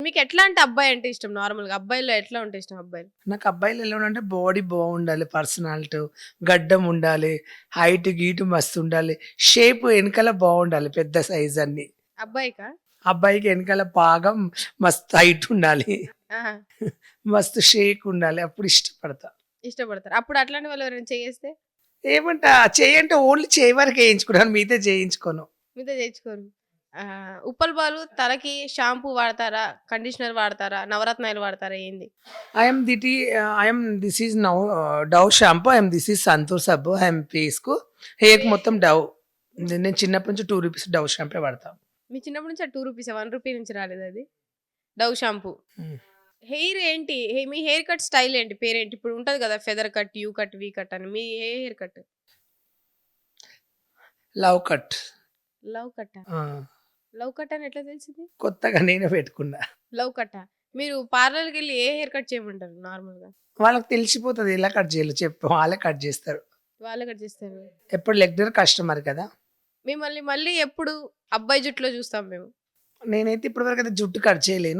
మీకు ఎట్లాంటి అబ్బాయి అంటే ఇష్టం నార్మల్‌గా? అబ్బాయిలో ఎట్లా ఉంటే ఇష్టం అబ్బాయిలు? నాకు అబ్బాయిలు ఎలా ఉండాలంటే బాడీ బాగుండాలి, పర్సనాలిటీ, గడ్డం ఉండాలి, హైట్ గీటు మస్తు ఉండాలి, షేప్ వెనకాల బాగుండాలి, పెద్ద సైజ్ అన్ని. అబ్బాయికా? అబ్బాయికి వెనకాల బాగా మస్తు హైట్ ఉండాలి, ఆహా! మస్తు షేక్ ఉండాలి, అప్పుడు ఇష్టపడతా. ఇష్టపడతారు. అప్పుడు అట్లాంటి వాళ్ళు ఎవరైనా చేయేస్తే? ఏమంటా చేయంటే ఓన్లీ చేయి వరకు వేయించుకున్నాను, మిగతా చేయించుకోను. మీతో చేయించుకోరు. ఉప్పల్ బాలు తలకి షాంపూ వాడతారా? కండిషనర్ వాడతారా? నవరత్నాలు వాడతారా? ఏంది? I'm this is now Dove shampoo, I'm this is Santoor సబ్బు, ఐఎమ్ ఫేస్కు హెయిర్కి మొత్తం డవ్. నేను చిన్నప్పటి నుంచి ₹2 డవ్ షాంపే వాడతా. మీ చిన్నప్పటి నుంచి ఆ రూ. 2 ₹1 నుంచి రాలేదది? Dove shampoo. హెయిర్ ఏంటి? మీ హెయిర్ కట్ స్టైల్ ఏంటి? పేరేంటి? ఇప్పుడు ఉంటది కదా! Feather cut, U cut, V cut అని. మీ ఏ hair cut? Love cut. Love కట్టా? ఆ! లవ్ కట్ అని ఎట్లా తెలిసింది? కొత్తగా నేనే పెట్టుకున్నా. లవ్ కట్టా? మీరు పార్లర్‌కెళ్ళి ఏ హెయిర్ కట్ చేయమంటారు నార్మల్‌గా? వాళ్ళకి తెలిసిపోతది ఎలా కట్ చేయాలో, వాళ్ళే కట్ చేస్తారు. వాళ్ళే కట్ చేస్తారు. ఎప్పుడు రెగ్యులర్ కస్టమర్ కదా! మిమ్మల్ని మళ్ళీ ఎప్పుడు అబ్బాయి జుట్టులో చూస్తాం మేము? నేనైతే ఇప్పటివరకైతే జుట్టు కట్ చేయలేను.